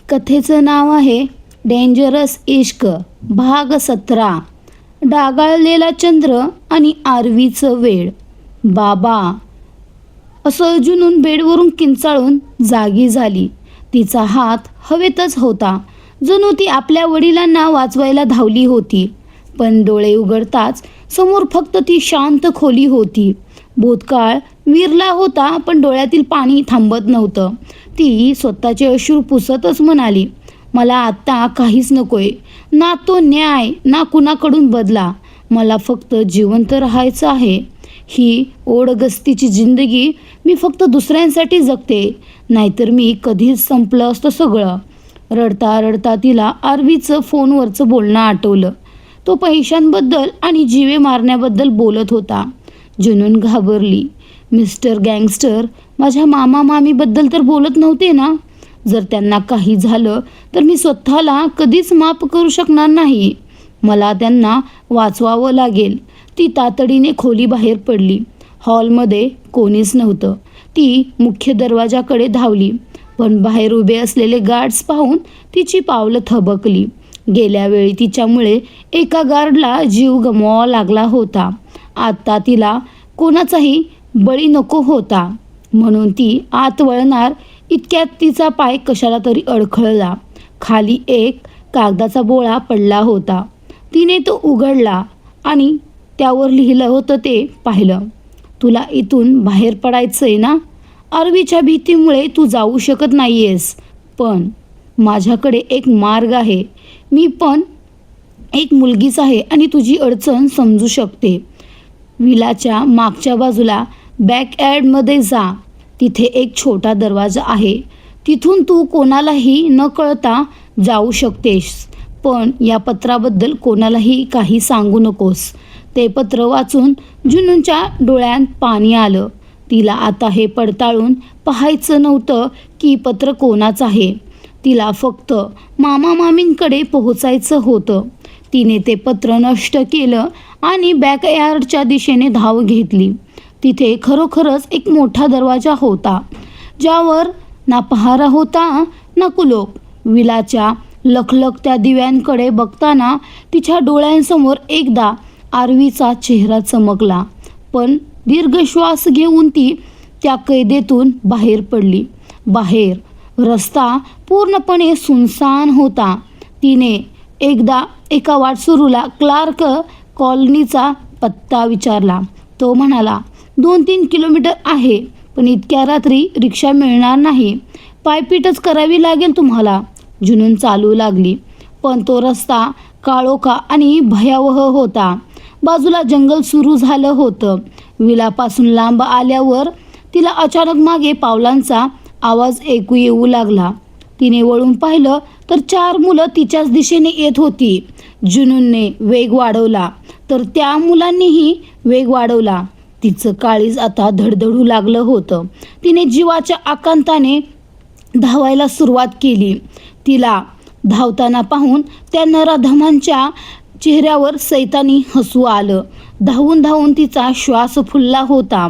कथेचं नाव आहे डेंजरस इश्क भाग 17. डागाळलेला चंद्र आणि आरवीचं वेळ. बाबा, असं जुनून बेडवरून किंचाळून जागी झाली. तिचा हात हवेतच होता, जणू ती आपल्या वडिलांना वाचवायला धावली होती. पण डोळे उघडताच समोर फक्त ती शांत खोली होती. भूतकाळ विरला होता, पण डोळ्यातील पाणी थांबत नव्हतं. ती स्वतःचे अश्रू पुसतच म्हणाली, मला आत्ता काहीच नकोय, ना तो न्याय ना कुणाकडून बदला. मला फक्त जिवंत राहायचं आहे. ही ओढगस्तीची जिंदगी मी फक्त दुसऱ्यांसाठी जगते, नाहीतर मी कधीच संपलं असतं सगळं. रडता रडता तिला आरवीचं फोनवरचं बोलणं आठवलं. तो पैशांबद्दल आणि जीवे मारण्याबद्दल बोलत होता. जुनून घाबरली. मिस्टर गँगस्टर माझ्या मामा मामीबद्दल तर बोलत नव्हते ना? जर त्यांना काही झालं तर मी स्वतःला कधीच माफ करू शकणार नाही. मला त्यांना वाचवावं लागेल. ती तातडीने खोलीबाहेर पडली. हॉलमध्ये कोणीच नव्हतं. ती मुख्य दरवाजाकडे धावली, पण बाहेर उभे असलेले गार्ड्स पाहून तिची पावलं थबकली. गेल्या वेळी तिच्यामुळे एका गार्डला जीव गमवावा लागला होता. आता तिला कोणाचाही बळी नको होता, म्हणून ती आत वळणार इतक्यात तिचा पाय कशाला तरी अडखळला. खाली एक कागदाचा बोळा पडला होता. तिने तो उघडला आणि त्यावर लिहिलं होतं ते पाहिलं. तुला इथून बाहेर पडायचंय ना? आरवीच्या भीतीमुळे तू जाऊ शकत नाहीयेस, पण माझ्याकडे एक मार्ग आहे. मी पण एक मुलगीच आहे आणि तुझी अडचण समजू शकते. विलाच्या मागच्या बाजूला बॅकयार्डमध्ये जा. तिथे एक छोटा दरवाजा आहे. तिथून तू कोणालाही न कळता जाऊ शकतेस, पण या पत्राबद्दल कोणालाही काही सांगू नकोस. ते पत्र वाचून जुनूनच्या डोळ्यात पाणी आलं. तिला आता हे पडताळून पाहायचं नव्हतं की पत्र कोणाचं आहे. तिला फक्त मामा मामींकडे पोहोचायचं होतं. तिने ते पत्र नष्ट केलं आणि बॅकयार्डच्या दिशेने धाव घेतली. तिथे खरोखरच एक मोठा दरवाजा होता, ज्यावर ना पहारा होता ना कुलूप. विलाच्या लखलखत्या दिव्यांकडे बघताना तिच्या डोळ्यांसमोर एकदा आरवीचा चेहरा चमकला. पण दीर्घ श्वास घेऊन ती त्या कैदेतून बाहेर पडली. बाहेर रस्ता पूर्णपणे सुनसान होता. तिने एकदा एका वाटसरूला क्लार्क कॉलनीचा पत्ता विचारला. तो म्हणाला, 2-3 किलोमीटर आहे, पण इतक्या रात्री रिक्षा मिळणार नाही. पायपीटच करावी लागेल तुम्हाला. जुनून चालू लागली, पण तो रस्ता काळोखा आणि भयावह होता. बाजूला जंगल सुरू झालं होतं. विलापासून लांब आल्यावर तिला अचानक मागे पावलांचा आवाज ऐकू येऊ लागला. तिने वळून पाहिलं तर 4 मुलं तिच्याच दिशेने येत होती. जुनूनने वेग वाढवला तर त्या मुलांनीही वेग वाढवला. तिचं काळीज आता धडधडू लागलं होतं. तिने जीवाच्या आकांताने धावायला सुरुवात केली. तिला धावताना पाहून त्या नराधमांच्या चेहऱ्यावर सैतानी हसू आलं. धावून धावून तिचा श्वास फुलला होता.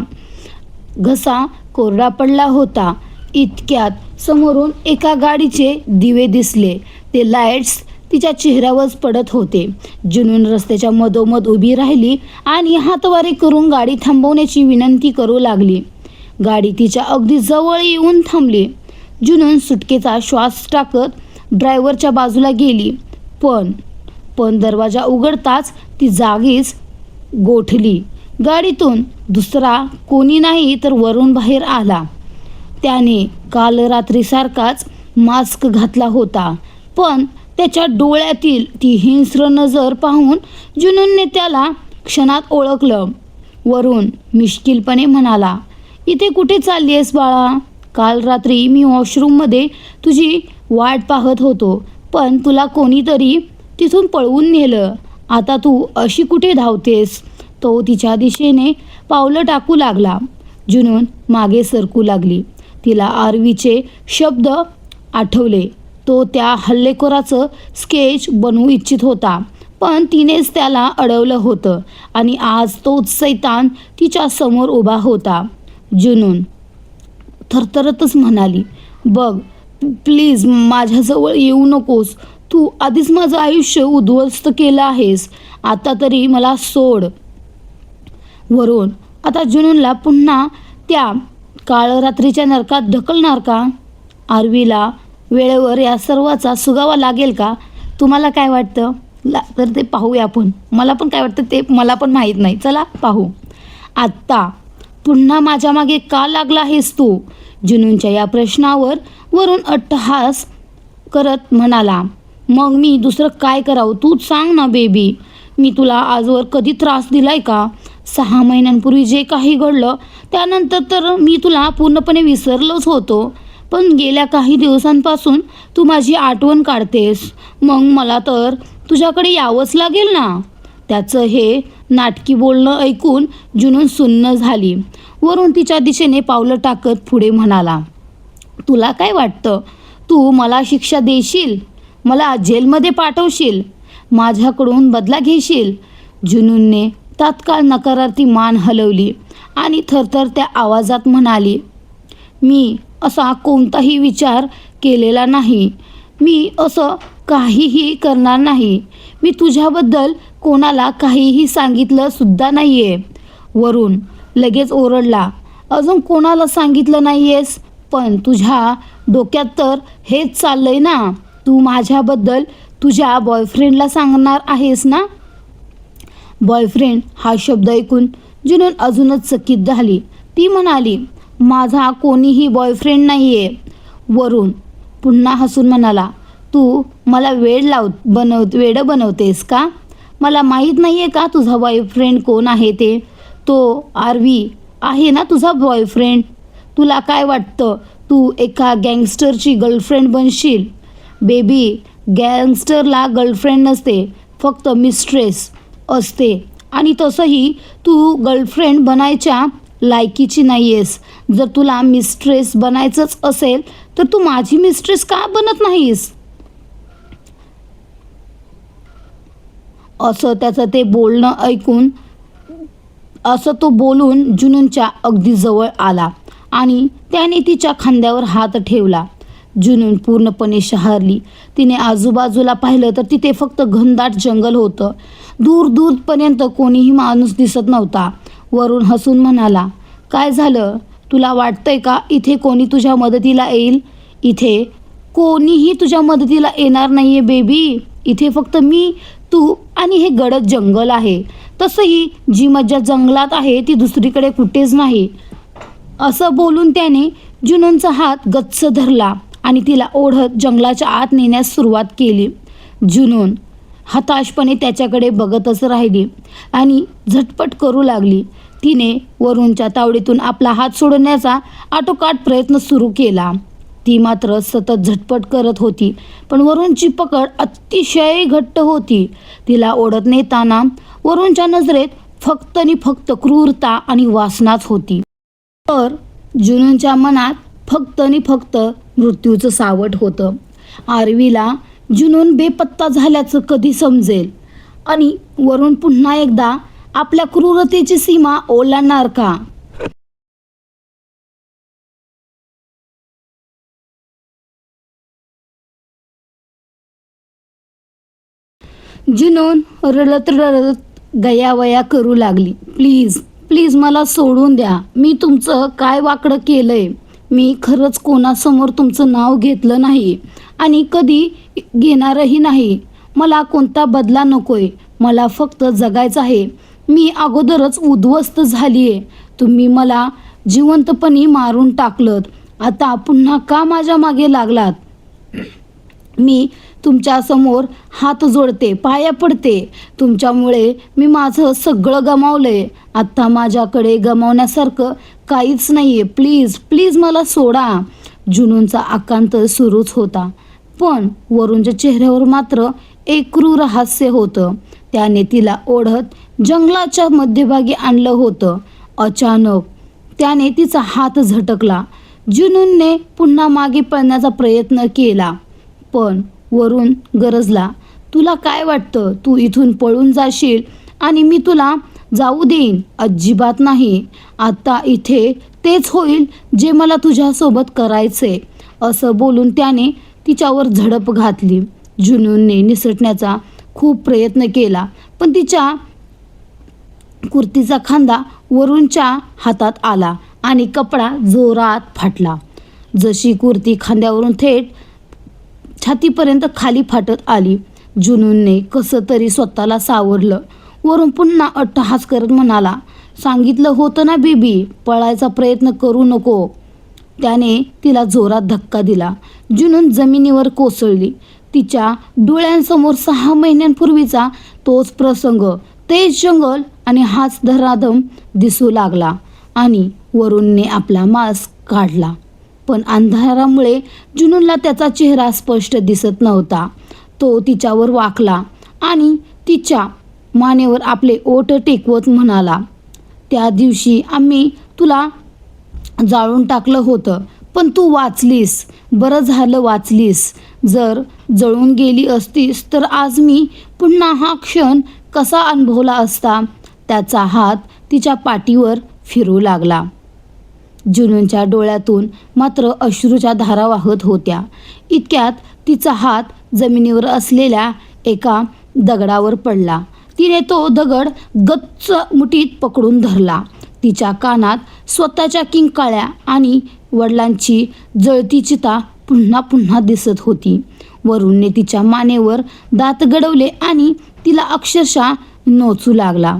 घसा कोरडा पडला होता. इतक्यात समोरून एका गाडीचे दिवे दिसले. ते लाईट्स तिच्या चेहऱ्यावर पडत होते. जुनून रस्त्याच्या मधोमध उभी राहिली आणि हातवारे करून गाडी थांबवण्याची विनंती करू लागली. गाडी तिच्या अगदी जवळ येऊन थांबली. जुनून सुटकेचा श्वास टाकत ड्रायव्हरच्या बाजूला गेली. पण दरवाजा उघडताच ती जागीच गोठली. गाडीतून दुसरा कोणी नाही तर वरून बाहेर आला. त्याने काल रात्रीसारखाच मास्क घातला होता, पण त्याच्या डोळ्यातील ती हिंस्र नजर पाहून जुनूनने त्याला क्षणात ओळखलं. वरून मिश्किलपणे म्हणाला, इथे कुठे चालली आहेस बाळा? काल रात्री मी वॉशरूममध्ये तुझी वाट पाहत होतो, पण तुला कोणीतरी तिथून पळवून नेलं. आता तू अशी कुठे धावतेस? तो तिच्या दिशेने पावलं टाकू लागला. जुनून मागे सरकू लागली. तिला आरवीचे शब्द आठवले. तो त्या हल्लेखोराचं स्केच बनवू इच्छित होता, पण तिनेच त्याला अडवलं होतं आणि आज तोच सैतान तिच्या समोर उभा होता. जुनून थरथरतच म्हणाली, बघ, प्लीज माझ्याजवळ येऊ नकोस. तू आधीच माझं आयुष्य उद्ध्वस्त केलं आहेस. आता तरी मला सोड. वरून आता जुनूनला पुन्हा त्या काळ रात्रीच्या नरकात ढकलणार का? आरवीला वेळेवर या सर्वाचा सुगावा लागेल का? तुम्हाला काय वाटतं? तर ते पाहूया आपण. मला पण काय वाटतं ते मला पण माहीत नाही. चला पाहू. आत्ता पुन्हा माझ्या मागे का लागला आहेस तू? जुनूनच्या या प्रश्नावर वरून अट्टहास करत म्हणाला, मग मी दुसरं काय करावं? तूच सांग ना बेबी. मी तुला आजवर कधी त्रास दिलाय का? 6 महिन्यांपूर्वी जे काही घडलं त्यानंतर तर मी तुला पूर्णपणे विसरलोच होतो. पण गेल्या काही दिवसांपासून तू माझी आठवण काढतेस. मग मला तर तुझ्याकडे यावंच लागेल ना. त्याचं हे नाटकी बोलणं ऐकून जुनून सुन्न झाली. वरून तिच्या दिशेने पावलं टाकत पुढे म्हणाला, तुला काय वाटतं? तू मला शिक्षा देशील? मला जेलमध्ये पाठवशील? माझ्याकडून बदला घेशील? जुनूनने तात्काळ नकारार्थी मान हलवली आणि थरथरत्या आवाजात म्हणाली, मी असा कोणताही विचार केलेला नाही. मी असं काहीही करणार नाही. मी तुझ्याबद्दल कोणाला काहीही सांगितलं सुद्धा नाही आहे. वरून लगेच ओरडला, अजून कोणाला सांगितलं नाही आहेस? पण तुझ्या डोक्यात तर हेच चाललंय ना. तू माझ्याबद्दल तुझ्या बॉयफ्रेंडला सांगणार आहेस ना. बॉयफ्रेंड हा शब्द ऐकून जुनून अजूनच चकित झाली. ती म्हणाली, माझा कोणीही बॉयफ्रेंड नाही आहे. वरून पुन्हा हसून म्हणाला, तू मला वेडं बनवतेस का? मला माहीत नाही आहे का तुझा बॉयफ्रेंड कोण आहे ते? तो आरवी आहे ना तुझा बॉयफ्रेंड. तुला काय वाटतं तू एका गँगस्टरची गर्लफ्रेंड बनशील? बेबी, गँगस्टरला गर्लफ्रेंड नसते, फक्त मिस्ट्रेस असते. आणि तसंही तू गर्लफ्रेंड बनायच्या लायकीची नाही आहेस. जर तुला मिस्ट्रेस बनायचंच असेल तर तू माझी मिस्ट्रेस का बनत नाहीस? असं त्याचं ते बोलणं ऐकून असं तो बोलून जुनूनच्या अगदी जवळ आला आणि त्याने तिच्या खांद्यावर हात ठेवला. जुनून पूर्णपणे शहारली. तिने आजूबाजूला पाहिलं तर तिथे फक्त घनदाट जंगल होतं. दूर दूरपर्यंत कोणीही माणूस दिसत नव्हता. वरून हसून म्हणाला, काय झालं? तुला वाटतंय का इथे कोणी तुझ्या मदतीला येईल? इथे कोणीही तुझ्या मदतीला येणार नाही आहे बेबी. इथे फक्त मी, तू आणि हे गडद जंगल आहे. तसंही जी मज्जा जंगलात आहे ती दुसरीकडे कुठेच नाही. असं बोलून त्याने जुनूनचा हात गच्च धरला आणि तिला ओढत जंगलाच्या आत नेण्यास सुरुवात केली. जुनून हताशपणे त्याच्याकडे बघतच राहिली आणि झटपट करू लागली. तिने वरूनच्या तावडीतून आपला हात सोडण्याचा आटोकाट प्रयत्न सुरू केला. ती मात्र सतत झटपट करत होती, पण वरूनची पकड अतिशय घट्ट होती. तिला ओढत नेताना वरूनच्या नजरेत फक्त आणि फक्त क्रूरता आणि वासनाच होती. तर जुनूनच्या मनात फक्त आणि फक्त मृत्यूचं सावट होतं. आरवीला जुनून बेपत्ता झाल्याचं कधी समजेल आणि वरून पुन्हा एकदा आपल्या क्रूरतेची सीमा ओलांडणार का? जुनून रडत रडत गयावया करू लागली, प्लीज प्लीज मला सोडून द्या. मी तुमचं काय वाकडं केलंय? मी खरंच कोणासमोर तुमचं नाव घेतलं नाही आणि कधी घेणारही नाही. मला कोणता बदला नकोय. मला फक्त जगायचं आहे. मी अगोदरच उद्ध्वस्त झाली आहे. तुम्ही मला जिवंतपणी मारून टाकलत. आता पुन्हा का माझ्या मागे लागलात? मी तुमच्यासमोर हात जोडते, पाया पडते. तुमच्यामुळे मी माझं सगळं गमावलंय. आत्ता माझ्याकडे गमावण्यासारखं काहीच नाही आहे. प्लीज प्लीज मला सोडा. जुनूनचा आकांत सुरूच होता, पण वरूनच्या चेहऱ्यावर मात्र एक क्रूर हास्य होतं. त्याने तिला ओढत जंगलाच्या मध्यभागी आणलं होतं. अचानक त्याने तिचा हात झटकला. जुनूनने पुन्हा मागे पळण्याचा प्रयत्न केला, पण वरून गरजला, तुला काय वाटतं? तू इथून पळून जाशील आणि मी तुला जाऊ देईन? अजिबात नाही. आता इथे तेच होईल जे मला तुझ्यासोबत करायचंय. असं बोलून त्याने तिच्यावर झडप घातली. जुनूनने निसटण्याचा खूप प्रयत्न केला, पण तिच्या कुर्तीचा खांदा वरूनच्या हातात आला आणि कपडा जोरात फाटला. जशी कुर्ती खांद्यावरून थेट छातीपर्यंत खाली फाटत आली. जुनूनने कसं तरी स्वतःला सावरलं. वरून पुन्हा अट्टहास करत म्हणाला, सांगितलं होतं ना बेबी, पळायचा प्रयत्न करू नको. त्याने तिला जोरात धक्का दिला. जुनून जमिनीवर कोसळली. तिच्या डोळ्यांसमोर 6 महिन्यांपूर्वीचा तोच प्रसंग, तेच जंगल आणि हाच धराधम दिसू लागला. आणि वरूणने आपला मास्क काढला, पण अंधारामुळे जुनूनला त्याचा चेहरा स्पष्ट दिसत नव्हता. तो तिच्यावर वाकला आणि तिच्या मानेवर आपले ओठ टेकवत म्हणाला, त्या दिवशी आम्ही तुला जाळून टाकलं होतं, पण तू वाचलीस. बरं झालं वाचलीस. जर जळून गेली असतीस तर आज मी पुन्हा हा क्षण कसा अनुभवला असता. त्याचा हात तिच्या पाठीवर फिरू लागला. जुनूनच्या डोळ्यातून मात्र अश्रूच्या धारा वाहत होत्या. इतक्यात तिचा हात जमिनीवर असलेल्या एका दगडावर पडला. तिने तो दगड गच्च मुठीत पकडून धरला. तिच्या कानात स्वतःच्या किंकाळ्या आणि वडिलांची जळती चिता पुन्हा पुन्हा दिसत होती. वरूणने तिच्या मानेवर दात गडवले आणि तिला अक्षरशः नोचू लागला.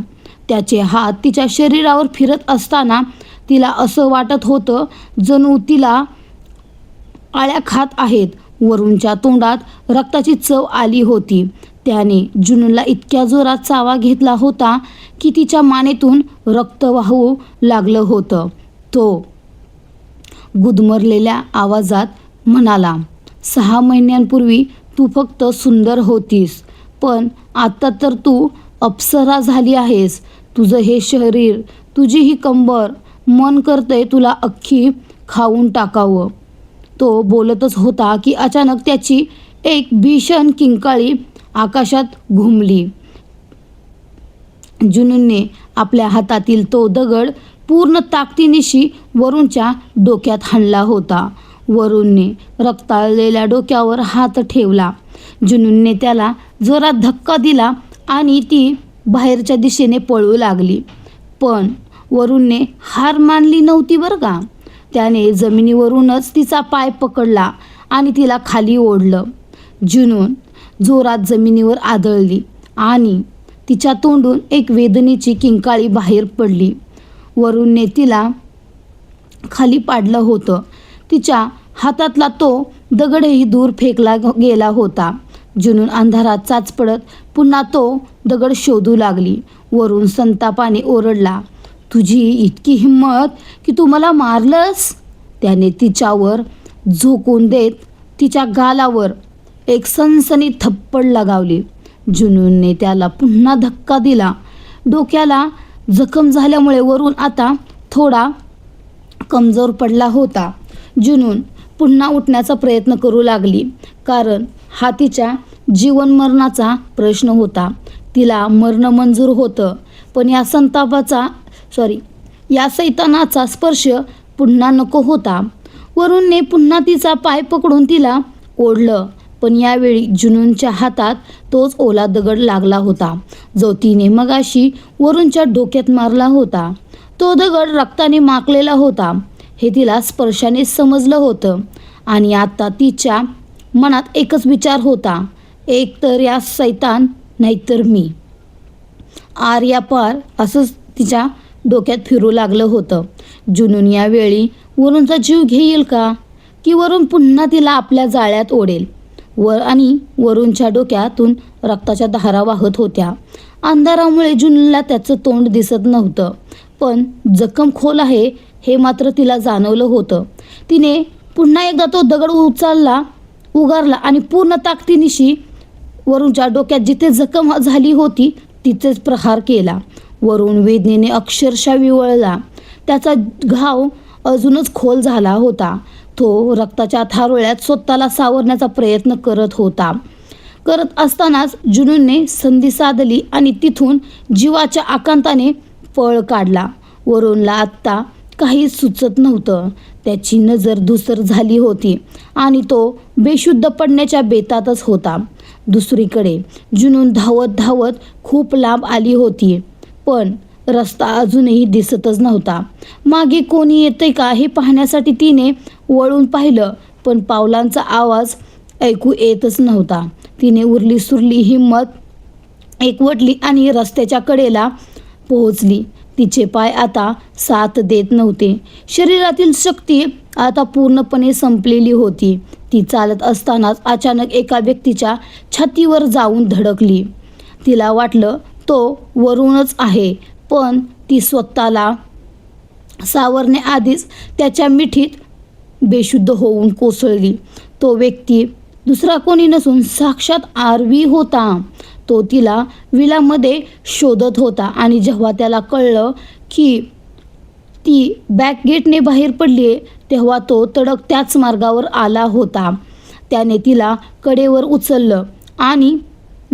त्याचे हात तिच्या शरीरावर फिरत असताना तिला असं वाटत होतं जणू तिला आळ्या खात आहेत. वरूणच्या तोंडात रक्ताची चव आली होती. त्याने जुनूनला इतक्या जोरात चावा घेतला होता की तिच्या मानेतून रक्त वाहू लागलं होतं. तो गुदमरलेल्या आवाजात म्हणाला, 6 महिन्यांपूर्वी तू फक्त सुंदर होतीस, पण आता तर तू अप्सरा झाली आहेस. तुझं हे शरीर, तुझी ही कंबर, मन करतंय तुला अख्खी खाऊन टाकावं. तो बोलतच होता की अचानक त्याची एक भीषण किंकाळी आकाशात घुमली. जुनूनने आपल्या हातातील तो दगड पूर्ण ताकदीनिशी वरूणच्या डोक्यात हाणला होता. वरूणने रक्ताळलेल्या डोक्यावर हात ठेवला. जुनूनने त्याला जोरात धक्का दिला आणि ती बाहेरच्या दिशेने पळू लागली. पण वरूणने हार मानली नव्हती बरं का. त्याने जमिनीवरूनच तिचा पाय पकडला आणि तिला खाली ओढलं. जुनून जोरात जमिनीवर आदळली आणि तिच्या तोंडून एक वेदनेची किंकाळी बाहेर पडली. वरूणने तिला खाली पाडलं होतं. तिच्या हातातला तो दगडही दूर फेकला गेला होता. जुनून अंधारात चाचपडत पुन्हा तो दगड शोधू लागली. वरून संतापाने ओरडला, तुझी इतकी हिंमत की तू मला मारलंस. त्याने तिच्यावर झोकून देत तिच्या गालावर एक सनसनी थप्पड लगावली. जुनूनने त्याला पुन्हा धक्का दिला. डोक्याला जखम झाल्यामुळे वरून आता थोडा कमजोर पडला होता. जुनून पुन्हा उठण्याचा प्रयत्न करू लागली, कारण हा तिच्या जीवन मरणाचा प्रश्न होता. तिला मरण मंजूर होतं, पण या सैतानाचा स्पर्श पुन्हा नको होता. वरूणने पुन्हा तिचा पाय पकडून तिला ओढलं, पण यावेळी जुनूनच्या हातात तोच ओला दगड लागला होता, जो तिने मगाशी वरूणच्या डोक्यात मारला होता. तो दगड रक्ताने माखलेला होता हे तिला स्पर्शाने समजलं होतं. आणि आता तिच्या मनात एकच विचार होता, एक तर या सैतान, नाहीतर मी. आर्या पार असंच तिच्या डोक्यात फिरू लागलं होतं. जुनून यावेळी वरूणचा जीव घेईल का, की वरून पुन्हा तिला आपल्या जाळ्यात ओढेल. आणि वरूणच्या डोक्यातून रक्ताच्या धारा वाहत होत्या. अंधारामुळे जुनूनला त्याचं तोंड दिसत नव्हतं, पण जखम खोल आहे हे मात्र तिला जाणवलं होतं. तिने पुन्हा एकदा तो दगड उगारला आणि पूर्ण ताकदीनिशी वरूणच्या डोक्यात जिथे जखम झाली होती तिथेच प्रहार केला. वरून वेदनेने अक्षरशः विवळला. त्याचा घाव अजूनच खोल झाला होता. तो रक्ताच्या थारोळ्यात स्वतःला सावरण्याचा प्रयत्न करत असतानाच जुनूनने संधी साधली आणि तिथून जीवाच्या आकांताने पळ काढला. वरूणला आत्ता काहीच सुचत नव्हतं. त्याची नजर धूसर झाली होती आणि तो बेशुद्ध पडण्याच्या बेतातच होता. दुसरीकडे जुनून धावत धावत खूप लांब आली होती, पण रस्ता अजूनही दिसतच नव्हता. मागे कोणी येतंय का हे पाहण्यासाठी तिने वळून पाहिलं, पण पावलांचा आवाज ऐकू येतच नव्हता. तिने उरली सुरली हिंमत एकवटली आणि रस्त्याच्या कडेला पोहोचली. तिचे पाय आता साथ देत नव्हते. शरीरातील शक्ती आता पूर्णपणे संपलेली होती. ती चालत असतानाच अचानक एका व्यक्तीच्या छातीवर जाऊन धडकली. तिला वाटलं तो वरूनच आहे, पण ती स्वतःला सावरण्याआधीच त्याच्या मिठीत बेशुद्ध होऊन कोसळली. तो व्यक्ती दुसरा कोणी नसून साक्षात आरवी होता. तो तिला विलामध्ये शोधत होता आणि जेव्हा त्याला कळलं की ती बॅक गेटने बाहेर पडली तेव्हा तो तडक त्याच मार्गावर आला होता. त्याने तिला कडेवर उचललं आणि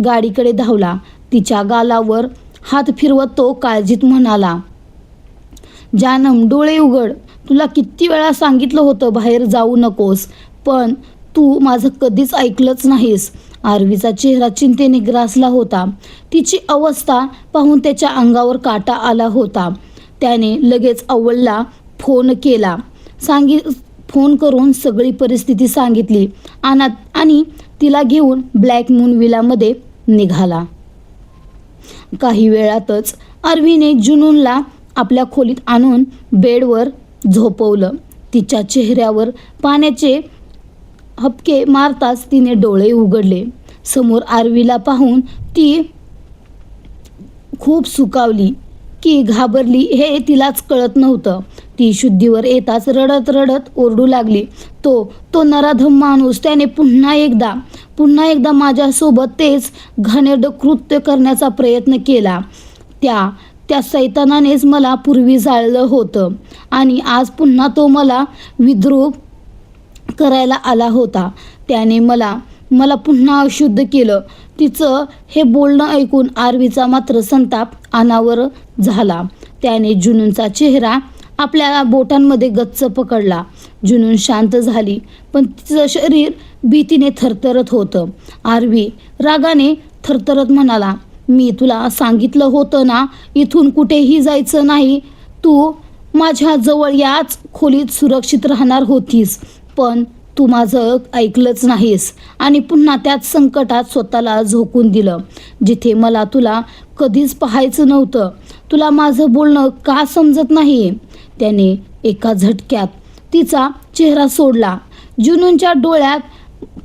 गाडीकडे धावला. तिच्या गालावर हात फिरवत तो काळजीत म्हणाला, जानम, डोळे उघड. तुला किती वेळा सांगितलं होतं बाहेर जाऊ नकोस, पण तू माझं कधीच ऐकलंच नाहीस. आरवीचा चेहरा चिंतेने ग्रासला होता. तिची अवस्था पाहून त्याच्या अंगावर काटा आला होता. त्याने लगेच अव्वलला फोन केला. फोन करून सगळी परिस्थिती सांगितली आणि तिला घेऊन ब्लॅक मून विलामध्ये निघाला. काही वेळातच आरवीने जुनूनला आपल्या खोलीत आणून बेडवर झोपवलं. तिच्या चेहऱ्यावर पाण्याचे हबके मारताच तिने डोळे उघडले. समोर आरवीला पाहून ती खूप सुकावली की घाबरली हे तिलाच कळत नव्हतं. ती शुद्धीवर येताच रडत रडत ओरडू लागली, तो नराधम माणूस, त्याने पुन्हा एकदा माझ्यासोबत तेच घाणेरडं कृत्य करण्याचा प्रयत्न केला. त्या सैतानानेच मला पूर्वी जाळलं होतं आणि आज पुन्हा तो मला विद्रूप करायला आला होता. त्याने मला पुन्हा अशुद्ध केलं. तिचं हे बोलणं ऐकून आरवीचा मात्र संताप अनावर झाला. त्याने जुनूनचा चेहरा आपल्या बोटांमध्ये गच्च पकडला. जुनून शांत झाली, पण तिचं शरीर भीतीने थरथरत होतं. आरवी रागाने थरथरत म्हणाला, मी तुला सांगितलं होतं ना, इथून कुठेही जायचं नाही. तू माझ्या जवळ याच खोलीत सुरक्षित राहणार होतीस, पण तू माझं ऐकलंच नाहीस आणि पुन्हा त्याच संकटात स्वतःला झोकून दिलं, जिथे मला तुला कधीच पाहायचं नव्हतं. तुला माझं बोलणं का समजत नाही? त्याने एका झटक्यात तिचा चेहरा सोडला. जुनूनच्या डोळ्यात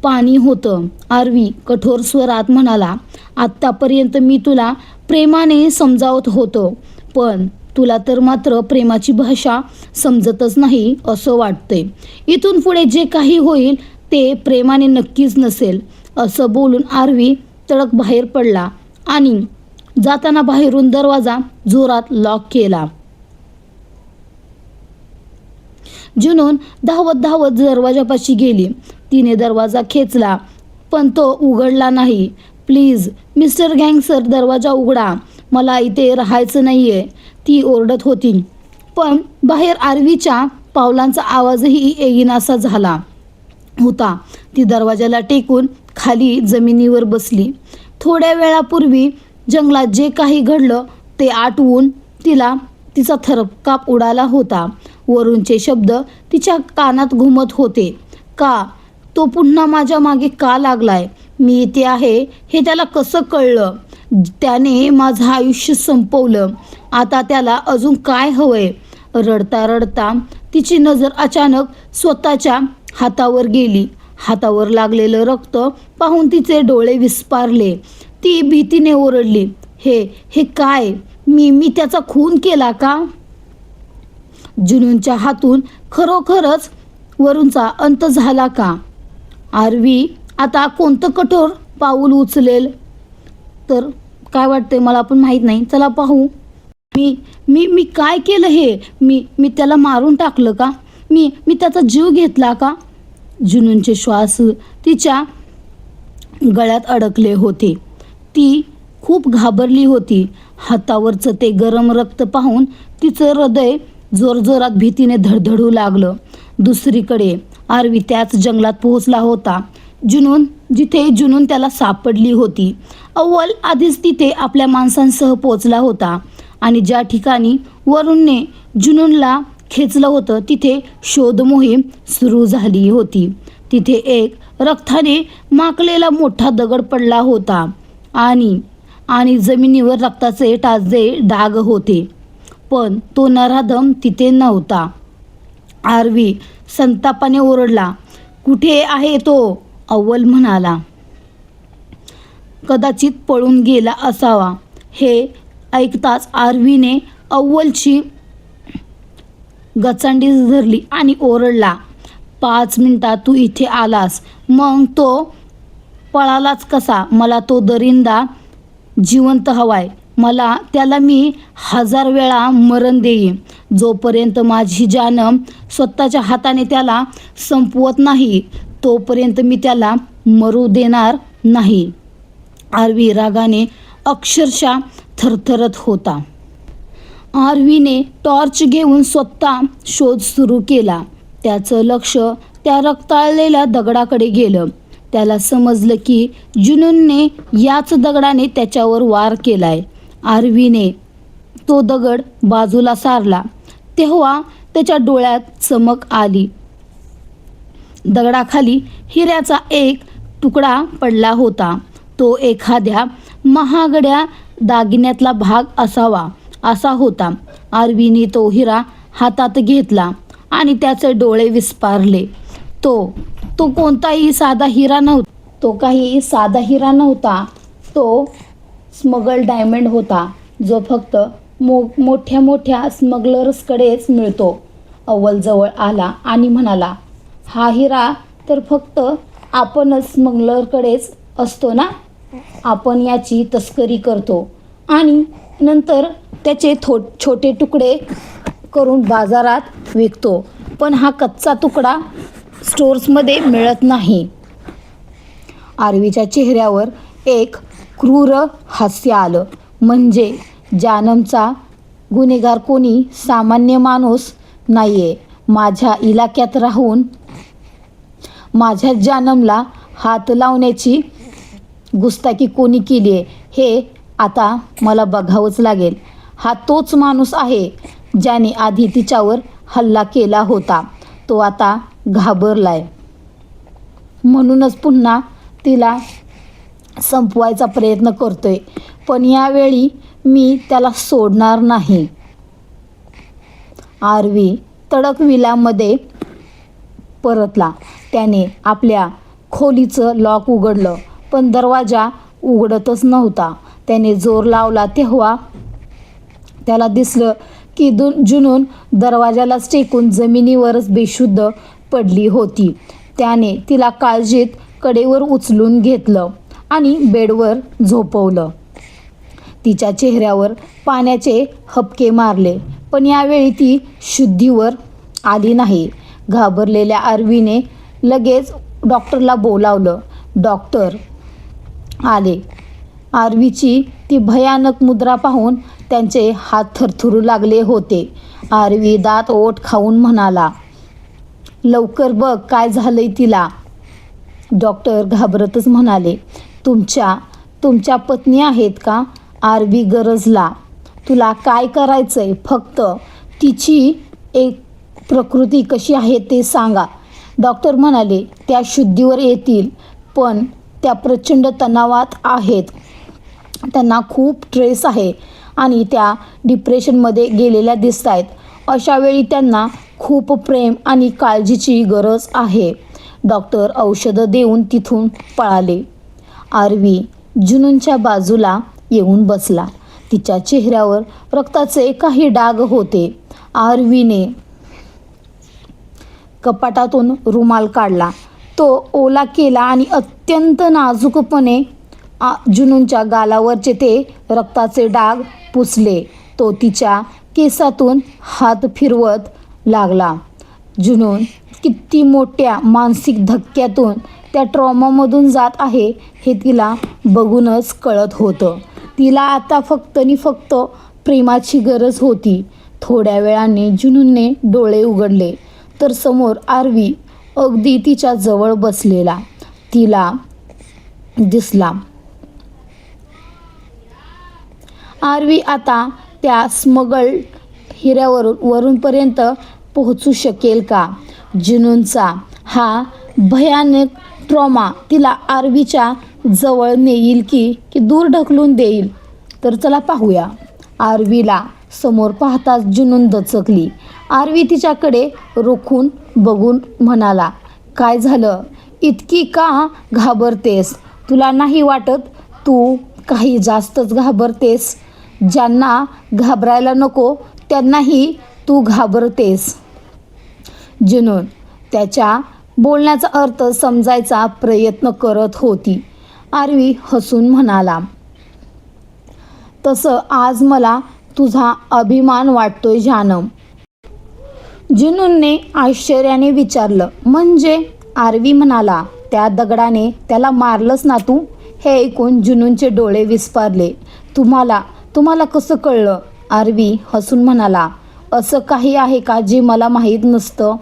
पाणी होतं. आरवी कठोर स्वरात म्हणाला, आत्तापर्यंत मी तुला प्रेमाने समजावत होतो, पण तुला तर मात्र प्रेमाची भाषा समजतच नाही असं वाटतंय. इथून पुढे जे काही होईल ते प्रेमाने नक्कीच नसेल. असं बोलून आरवी तडक बाहेर पडला आणि जाताना बाहेरून दरवाजा जोरात लॉक केला. जुनून धावत दरवाजापाशी गेली. तिने दरवाजा खेचला, पण तो उघडला नाही. प्लीज मिस्टर गँगसर, दरवाजा उघडा, मला इथे राहायचं नाहीये, ती ओरडत होती. पण बाहेर आरवीच्या पावलांचा आवाजही येईनासा झाला होता. ती दरवाजाला टेकून खाली जमिनीवर बसली. थोड्या वेळापूर्वी जंगलात जे काही घडलं ते आठवून तिचा थरकाप उडाला होता. वरूनचे शब्द तिच्या कानात घुमत होते. का? तो पुन्हा माझ्या मागे का लागलाय? मी इथे आहे हे त्याला कसं कळलं? त्याने माझं आयुष्य संपवलं. आता त्याला अजून काय हवंय? रडता रडता तिची नजर अचानक स्वतःच्या हातावर गेली. हातावर लागलेलं रक्त पाहून तिचे डोळे विस्पारले. ती भीतीने ओरडली, हे काय? मी त्याचा खून केला का? जुनूनच्या हातून खरोखरच वरूनचा अंत झाला का? आरवी आता कोणतं कठोर पाऊल उचलेल? तर काय वाटतंय मला पण माहीत नाही. चला पाहू. मी काय केलं हे? मी त्याला मारून टाकलं का? मी त्याचा जीव घेतला का? जुनूनचे श्वास तिच्या गळ्यात अडकले होते. ती खूप घाबरली होती. हातावरचं ते गरम रक्त पाहून तिचं हृदय जोरजोरात भीतीने धडधडू लागलं. दुसरीकडे आरवी त्याच जंगलात पोहोचला होता जिथे जुनून त्याला सापडली होती. अव्वल आधीच तिथे आपल्या माणसांसह पोहोचला होता आणि ज्या ठिकाणी वरुणने जुनूनला खेचलं होतं तिथे शोध मोहीम सुरू झाली होती. तिथे एक रक्ताने माखलेला मोठा दगड पडला होता आणि जमिनीवर रक्ताचे ताजे डाग होते, पण तो नराधम तिथे नव्हता. आरवी संतापाने ओरडला, "कुठे आहे तो?" अव्वल म्हणाला, "कदाचित पळून गेला असावा." हे ऐकताच आरवीने अव्वलची गचांडी धरली आणि ओरडला, "5 मिनिटात तू इथे आलास, मग तो पळालाच कसा? मला तो दरिंदा जिवंत हवाय. त्याला मी 1000 वेळा मरण देईन. जोपर्यंत माझी जानम स्वतःच्या हाताने त्याला संपवत नाही तोपर्यंत मी त्याला मरू देणार नाही." आरवी रागाने अक्षरशः थरथरत होता. आरवीने टॉर्च घेऊन स्वतः शोध सुरू केला. त्याचं लक्ष त्या रक्ताळलेल्या दगडाकडे गेलं. त्याला समजलं की जुनूनने याच दगडाने त्याच्यावर वार केलाय. आरवीने तो दगड बाजूला सारला तेव्हा त्याच्या डोळ्यात चमक आली. दगडाखाली हिऱ्याचा एक तुकडा पडला होता. तो एखाद्या महागड्या दागिन्यातला भाग असावा असा होता. आरवीने तो हिरा हातात घेतला आणि त्याचे डोळे विस्पारले. तो कोणताही साधा हिरा नव्हता. तो काही साधा हिरा नव्हता. तो स्मगल डायमंड होता, जो फक्त मोठ्या मोठ्या स्मगलर्सकडेच मिळतो. अव्वल जवळ आला आणि म्हणाला, "हा हिरा तर फक्त आपणच स्मगलरकडेच असतो ना? आपण याची तस्करी करतो आणि नंतर त्याचे छोटे तुकडे करून बाजारात विकतो, पण हा कच्चा तुकडा स्टोर्समध्ये मिळत नाही." आरवीच्या चेहऱ्यावर एक क्रूर हास्य आलं. "म्हणजे जानमचा गुन्हेगार कोणी सामान्य माणूस नाहीये. माझ्या इलाक्यात राहून माझ्या जानमला हात लावण्याची गुस्ताखी कोणी केली आहे हे आता मला बघावंच लागेल. हा तोच माणूस आहे ज्याने आधी तिच्यावर हल्ला केला होता. तो आता घाबरलाय, म्हणूनच पुन्हा तिला संपवायचा प्रयत्न करतोय. पण यावेळी मी त्याला सोडणार नाही." आरवी तडकविल्यामध्ये परतला. त्याने आपल्या खोलीचं लॉक उघडलं, पण दरवाजा उघडतच नव्हता. त्याने जोर लावला तेव्हा त्याला दिसलं की जुनून दरवाजालाच टेकून जमिनीवरच बेशुद्ध पडली होती. त्याने तिला काळजीत कडेवर उचलून घेतलं आणि बेडवर झोपवलं. तिच्या चेहऱ्यावर पाण्याचे हबके मारले, पण यावेळी ती शुद्धीवर आली नाही. घाबरलेल्या आरवीने लगेच डॉक्टरला बोलावलं. डॉक्टर आले. आरवीची ती भयानक मुद्रा पाहून त्यांचे हात थरथरू लागले होते. आरवी दात ओठ खाऊन म्हणाला, "लवकर बघ काय झालंय तिला." डॉक्टर घाबरतच म्हणाले, तुमच्या पत्नी आहेत का?" आरवी गरजला. "तुला काय करायचंय? फक्त तिची एक प्रकृती कशी आहे ते सांगा." डॉक्टर म्हणाले, "त्या शुद्धीवर येतील, पण त्या प्रचंड तणावात आहेत. त्यांना खूप स्ट्रेस आहे आणि त्या डिप्रेशनमध्ये गेलेल्या दिसतायत. अशा वेळी त्यांना खूप प्रेम आणि काळजीची गरज आहे." डॉक्टर औषधं देऊन तिथून पळाले. आरवी जुनूनच्या बाजूला येऊन बसला. तिच्या चेहऱ्यावर रक्ताचे काही डाग होते. आरवीने कपाटातून रुमाल काढला. तो ओला केला आणि अत्यंत नाजूकपणे जुनूनच्या गालावरचे ते रक्ताचे डाग पुसले. तो तिच्या केसातून हात फिरवत लागला. जुनून किती मोठ्या मानसिक धक्क्यातून, त्या ट्रॉमामधून जात आहे हे तिला बघूनच कळत होतं. तिला आता फक्त प्रेमाची गरज होती. थोड्या वेळाने जुनूनने डोळे उघडले तर समोर आरवी अगदी तिच्या जवळ बसलेला तिला दिसला. आरवी आता त्या स्मगल वरूनपर्यंत पोहोचू शकेल का? जुनूनचा हा भयानक ट्रॉमा तिला आरवीच्या जवळ नेईल की दूर ढकलून देईल? तर चला पाहूया. आरवीला समोर पाहताच जुनून दचकली. आरवी तिच्याकडे रोखून बघून म्हणाला, काय झालं? इतकी का घाबरतेस? तुला नाही वाटत तू काही जास्तच घाबरतेस? ज्यांना घाबरायला नको त्यांनाही तू घाबरतेस. जुनून त्याच्या बोलण्याचा अर्थ समजायचा प्रयत्न करत होती. आरवी हसून म्हणाला, तसं आज मला तुझा अभिमान वाटतोय जानम. जुनूनने आश्चर्याने विचारलं, म्हणजे? आरवी म्हणाला, त्या दगडाने त्याला मारलंस ना तू? हे ऐकून जुनूनचे डोळे विस्फारले. तुम्हाला कसं कळलं? आरवी हसून म्हणाला, असं काही आहे का जे मला माहीत नसतं?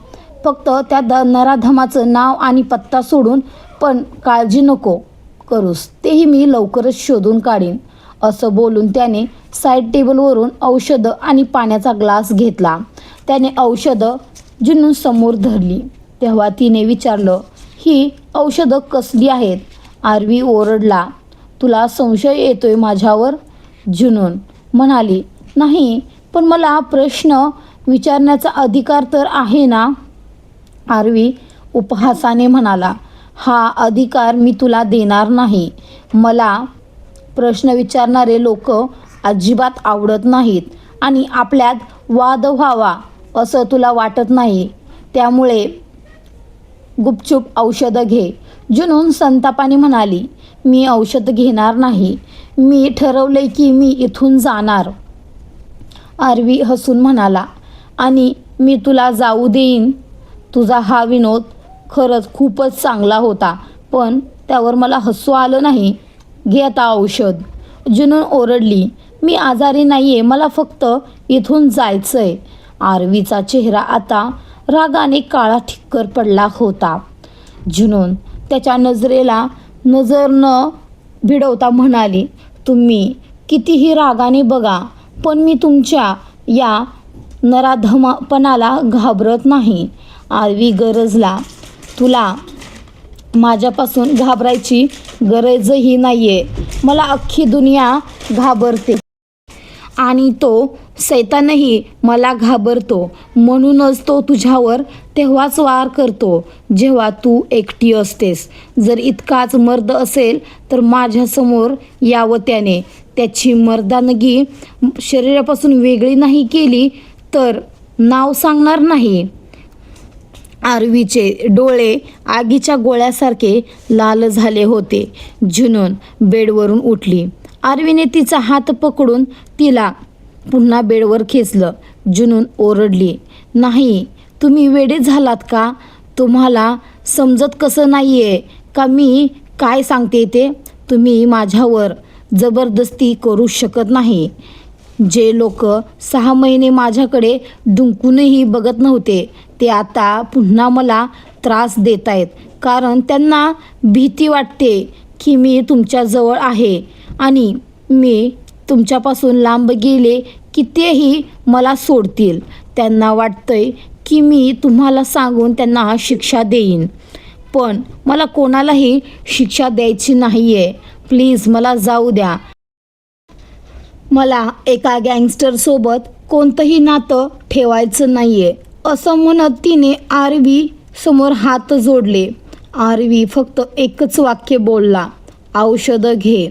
फक्त त्या नराधमाचं नाव आणि पत्ता सोडून, पण काळजी नको करूस, तेही मी लवकरच शोधून काढीन. असं बोलून त्याने साईड टेबलवरून औषधं आणि पाण्याचा ग्लास घेतला. त्याने औषधं जुनून समोर धरली. तेव्हा तिने विचारलं, ही औषधं कसली आहेत? आरवी ओरडला, तुला संशय येतोय माझ्यावर? जुनून म्हणाली, नाही, पण मला प्रश्न विचारण्याचा अधिकार तर आहे ना? आरवी उपहासाने म्हणाला, हा अधिकार मी तुला देणार नाही. मला प्रश्न विचारणारे लोक अजिबात आवडत नाहीत आणि आपल्यात वाद व्हावा असं तुला वाटत नाही. त्यामुळे गुपचूप औषधं घे. जुनून संतापाने म्हणाली, मी औषध घेणार नाही. मी ठरवले की मी इथून जाणार. आरवी हसून म्हणाला, आणि मी तुला जाऊ देईन. तुझा हा विनोद खरंच खूपच चांगला होता, पण त्यावर मला हसू आलं नाही. घे आता औषध. जुनून ओरडली, मी आजारी नाहीये, मला फक्त इथून जायचंय. आरवीचा चेहरा आता रागाने काळा ठिक्कर पडला होता. जुनून त्याच्या नजरेला नजर न भिडवता म्हणाली, तुम्ही कितीही रागाने बघा, पण मी तुमच्या या नराधमपणाला घाबरत नाही. आरवी गरजला, तुला माझ्यापासून घाबरायची गरजही नाहीये. मला अख्खी दुनिया घाबरते आणि तो सैतानही मला घाबरतो. म्हणूनच तो तुझ्यावर तेव्हाच वार करतो जेव्हा तू एकटी असतेस. जर इतकाच मर्द असेल तर माझ्यासमोर यावं त्याने. त्याची मर्दानगी शरीरापासून वेगळी नाही केली तर नाव सांगणार नाही. आरवीचे डोळे आगीच्या गोळ्यासारखे लाल झाले होते. जुनून बेडवरून उठली. आरवीने तिचा हात पकडून तिला पुन्हा बेडवर खेचलं. जुनून ओरडली, नाही, तुम्ही वेडे झालात का? तुम्हाला समजत कसं नाही आहे का मी काय सांगते ते? तुम्ही माझ्यावर जबरदस्ती करू शकत नाही. जे लोक 6 महिने माझ्याकडे डुंकूनही बघत नव्हते ते आता पुन्हा मला त्रास देत आहेत, कारण त्यांना भीती वाटते की मी तुमच्याजवळ आहे आणि मी तुमच्यापासून लांब गेले की तेही मला सोडतील. त्यांना वाटतंय की मी तुम्हाला सांगून त्यांना शिक्षा देईन, पण मला कोणालाही शिक्षा द्यायची नाही आहे. प्लीज मला जाऊ द्या. मला एका गँगस्टरसोबत कोणतंही नातं ठेवायचं नाही आहे. असं म्हणत तिने आरवी समोर हात जोडले. आरवी फक्त एकच वाक्य बोलला, औषधं घे.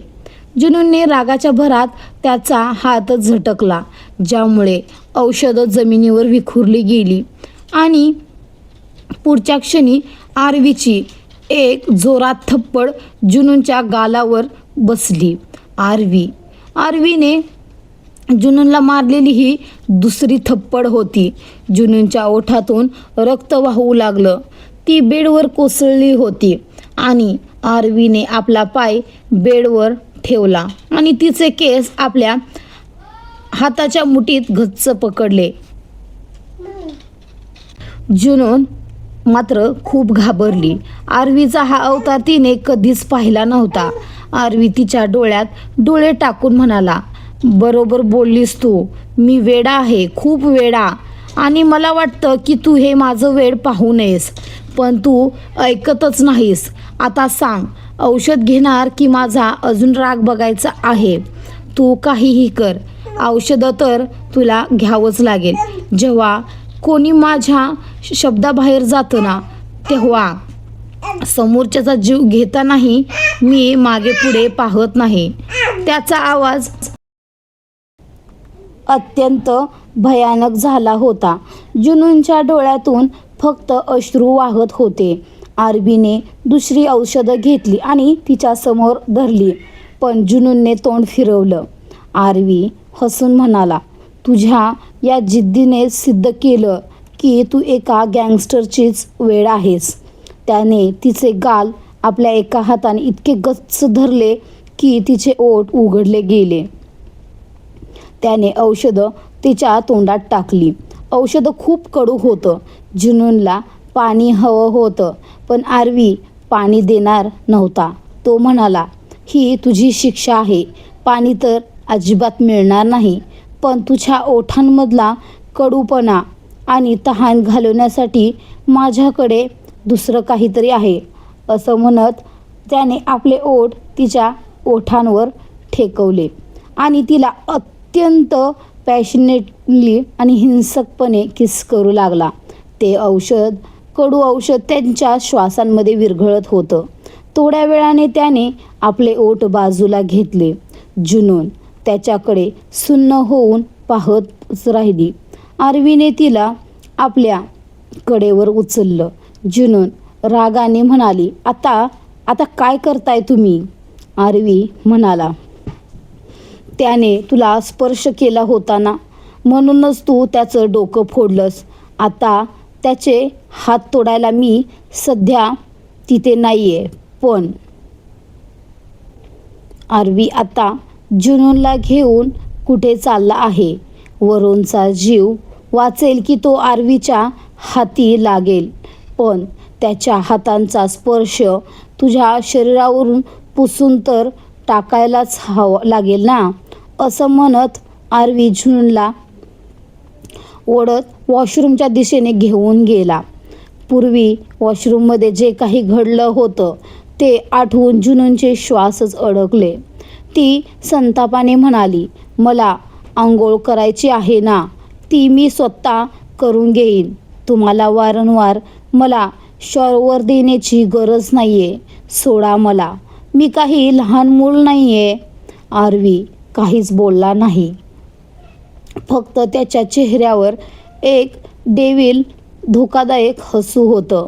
जुनूनने रागाच्या भरात त्याचा हात झटकला, ज्यामुळे औषधं जमिनीवर विखुरली गेली आणि पुढच्या क्षणी आरवीची एक जोरात थप्पड जुनूनच्या गालावर बसली. आरवीने जुनूनला मारलेली ही दुसरी थप्पड होती. जुनूनच्या ओठातून रक्त वाहू लागलं. ती बेडवर कोसळली होती आणि आरवीने आपला पाय बेडवर ठेवला आणि तिचे केस आपल्या हाताच्या मुठीत गच्च पकडले. जुनून मात्र खूप घाबरली. आरवीचा हा अवतार तिने कधीच पाहिला नव्हता. आरवी तिच्या डोळ्यात डोळे टाकून म्हणाला, बरोबर बोललीस तू. मी वेडा आहे, खूप वेडा. आणि मला वाटतं की तू हे माझं वेड पाहू नयेस, पण तू ऐकतच नाहीस. आता सांग, औषध घेणार की माझा अजून राग बघायचा आहे? तू काहीही कर, औषधं तर तुला घ्यावंच लागेल. जेव्हा कोणी माझ्या शब्दाबाहेर जातं ना, तेव्हा समोरच्याचा जीव घेतानाही मी मागे पुढे पाहत नाही. त्याचा आवाज अत्यंत भयानक झाला होता. जुनूनच्या डोळ्यातून फक्त अश्रू वाहत होते. आरवीने दुसरी औषधं घेतली आणि तिच्या समोर धरली, पण जुनूनने तोंड फिरवलं. आरवी हसून म्हणाला, तुझ्या या जिद्दीने सिद्ध केलं की तू एका गँगस्टरचीच वेळ आहेस. त्याने तिचे गाल आपल्या एका हाताने इतके गच्च धरले की तिचे ओठ उघडले गेले. त्याने औषधं तिच्या तोंडात टाकली. औषधं खूप कडू होतं. जुनूनला पाणी हवं होतं, पण आरवी पाणी देणार नव्हता. तो म्हणाला, ही तुझी शिक्षा आहे. पाणी तर अजिबात मिळणार नाही, पण तुझ्या ओठांमधला कडूपणा आणि तहान घालवण्यासाठी माझ्याकडे दुसरं काहीतरी आहे. असं म्हणत त्याने आपले ओठ तिच्या ओठांवर ठेवले आणि तिला अत्यंत पॅशनेटली आणि हिंसकपणे किस करू लागला. ते कडू औषध त्यांच्या श्वासांमध्ये विरघळत होतं. थोड्या वेळाने त्याने आपले ओठ बाजूला घेतले. जुनून त्याच्याकडे सुन्न होऊन पाहतच राहिली. आरवीने तिला आपल्या कडेवर उचललं. जुनून रागाने म्हणाली, आता काय करताय तुम्ही? आरवी म्हणाला, त्याने तुला स्पर्श केला होता ना, म्हणूनच तू त्याचं डोकं फोडलंस. आता त्याचे हात तोडायला मी सध्या तिथे नाहीये. पण आरवी आता जुनूनला घेऊन कुठे चालला आहे? वरुणचा जीव वाचेल की तो आरवीच्या हाती लागेल, पण त्याच्या हातांचा स्पर्श तुझ्या शरीरावरून पुसून तर टाकायलाच हवं लागेल ना. असं म्हणत आरवी जुनूनला ओढत वॉशरूमच्या दिशेने घेऊन गेला. पूर्वी वॉशरूममध्ये जे काही घडलं होतं ते आठवून जुनूनचे श्वासच अडकले. ती संतापाने म्हणाली, मला आंघोळ करायची आहे ना, ती मी स्वतः करून घेईन. तुम्हाला वारंवार मला शॉवर देण्याची गरज नाहीये. सोडा मला, मी काही लहान मूल नाहीये. आरवी काहीच बोलला नाही. फक्त त्याच्या चेहऱ्यावर एक डेव्हिल धोकादायक हसू होतं.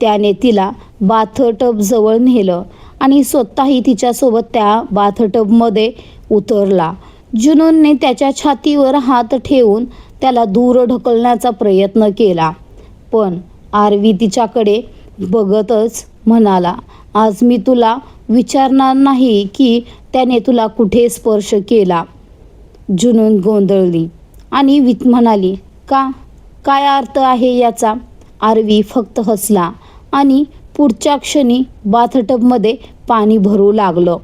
त्याने तिला बाथटबजवळ नेलं आणि स्वतःही तिच्यासोबत त्या बाथटबमध्ये उतरला. जुनूनने त्याच्या छातीवर हात ठेवून त्याला दूर ढकलण्याचा प्रयत्न केला, पण आरवी तिच्याकडे बघतच म्हणाला, आज मी तुला विचारणार नाही की त्याने तुला कुठे स्पर्श केला. जुनून गोंधळली आणि म्हणाली, काय अर्थ आहे याचा? आरवी फक्त हसला आणि पुढच्या क्षणी बाथटबमध्ये पाणी भरू लागलं.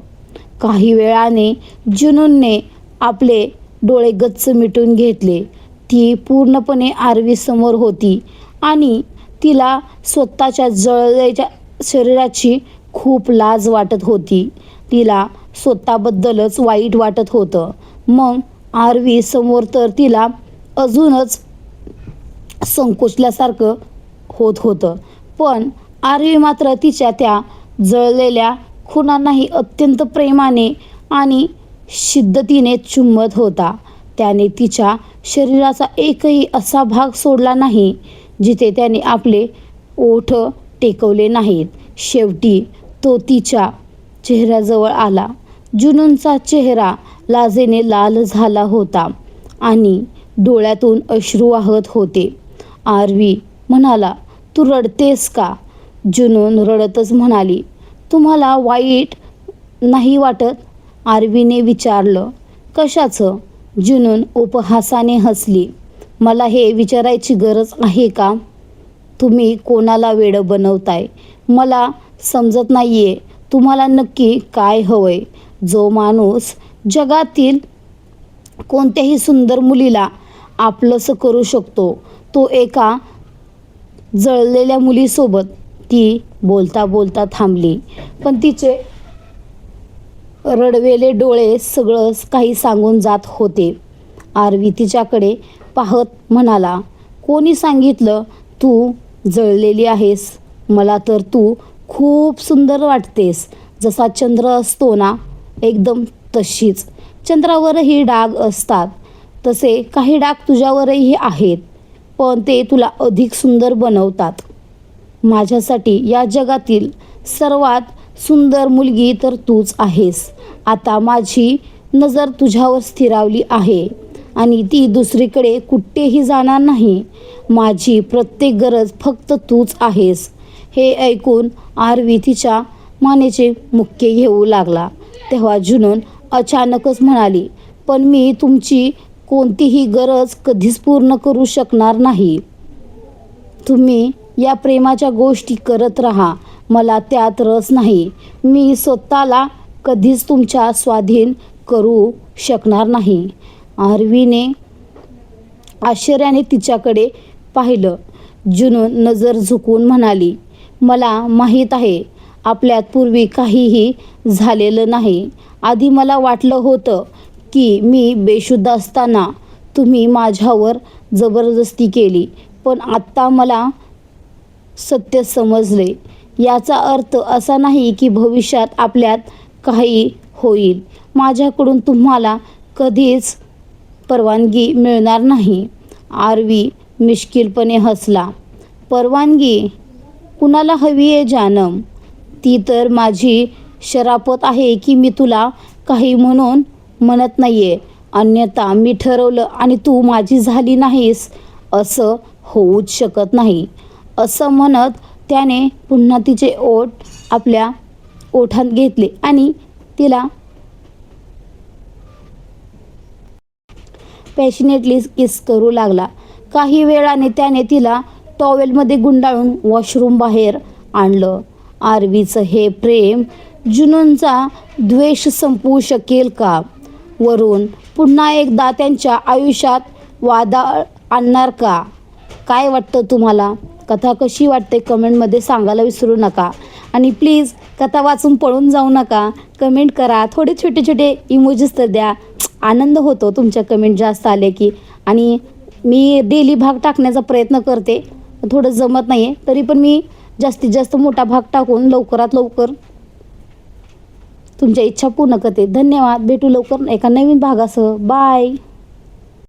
काही वेळाने जुनूनने आपले डोळे गच्च मिटून घेतले. ती पूर्णपणे आरवीसमोर होती आणि तिला स्वतःच्या जळलेल्या शरीराची खूप लाज वाटत होती. तिला स्वतःबद्दलच वाईट वाटत होतं. मग आरवी समोर तर तिला अजूनच संकोचल्यासारखं होत होतं, पण आरवी मात्र तिच्या त्या जळलेल्या खुणांनाही अत्यंत प्रेमाने आणि शिद्दतीने चुंबत होता. त्याने तिच्या शरीराचा एकही असा भाग सोडला नाही जिथे त्याने आपले ओठ टेकवले नाहीत. शेवटी तो तिच्या चेहऱ्याजवळ आला. जुनूनचा चेहरा लाजेने लाल झाला होता आणि डोळ्यातून अश्रू वाहत होते. आरवी म्हणाला, तू रडतेस का? जुनून रडतच म्हणाली, तुम्हाला वाईट नाही वाटत? आरवीने विचारलं. कशाचं? जुनून उपहासाने हसली. मला हे विचारायची गरज आहे का? तुम्ही कोणाला वेडं बनवताय? मला समजत नाहीये तुम्हाला नक्की काय हवंय. जो माणूस जगातील कोणत्याही सुंदर मुलीला आपलंसं करू शकतो, तो एका जळलेल्या मुलीसोबत. ती बोलता बोलता थांबली, पण तिचे रडवेले डोळे सगळं काही सांगून जात होते. आरवी तिच्याकडे पाहत म्हणाला, कोणी सांगितलं तू जळलेली आहेस? मला तर तू खूप सुंदर वाटतेस. जसा चंद्र असतो ना, एकदम तशीच. चंद्रावरही डाग असतात, तसे काही डाग तुझ्यावरही आहेत, पण ते तुला अधिक सुंदर बनवतात. माझ्यासाठी या जगातील सर्वात सुंदर मुलगी तर तूच आहेस. आता माझी नजर तुझ्यावर स्थिरावली आहे आणि ती दुसरीकडे कुठेही जाणार नाही. माझी प्रत्येक गरज फक्त तूच आहेस. हे ऐकून आरवी तिच्या मानेचे मुक्के घेऊ लागला. तेव्हा जुनून अचानकच म्हणाली, पण मी तुमची कोणतीही गरज कधीच पूर्ण करू शकणार नाही. तुम्ही या प्रेमाच्या गोष्टी करत राहा, मला त्यात रस नाही. मी स्वतःला कधीच तुमच्या स्वाधीन करू शकणार नाही. आरवीने आश्चर्याने तिच्याकडे पाहिलं. जुनून नजर झुकवून म्हणाली, मला माहीत आहे आपल्यात पूर्वी काहीही झालेलं नाही. आधी मला वाटलं होतं की मी बेशुद्ध असताना तुम्ही माझ्यावर जबरदस्ती केली, पण आत्ता मला सत्य समजले. याचा अर्थ असा नाही की भविष्यात आपल्यात काही होईल. माझ्याकडून तुम्हाला कधीच परवानगी मिळणार नाही. आरवी मिश्किलपणे हसला. परवानगी कुणाला हवी आहे जानम? ती तर माझी शराफत आहे की मी तुला काही म्हणून म्हणत नाहीये. अन्यथा मी ठरवलं आणि तू माझी झाली नाहीस, असं होऊच शकत नाही. असं म्हणत त्याने पुन्हा तिचे ओठ आपल्या ओठांत घेतले आणि तिला पॅशनेटली किस करू लागला. काही वेळाने त्याने तिला टॉवेलमध्ये गुंडाळून वॉशरूम बाहेर आणलं. आरवीचं हे प्रेम जुनूनचा द्वेष संपवू शकेल का? वरून पुन्हा एकदा त्यांच्या आयुष्यात वादळ आणणार का? काय वाटतं तुम्हाला? कथा कशी वाटते कमेंटमध्ये सांगायला विसरू नका. आणि प्लीज कथा वाचून पळून जाऊ नका. कमेंट करा, थोडे छोटे छोटे इमोजीस तर द्या. आनंद होतो तुमच्या कमेंट जास्त आले की. आणि मी डेली भाग टाकण्याचा प्रयत्न करते, थोडं जमत नाही आहे, तरी पण मी जास्तीत जास्त मोठा भाग टाकून लवकरात लवकर तुमच्या इच्छा पूर्ण करते. धन्यवाद. भेटू लवकर एका नवीन भागासह. बाय.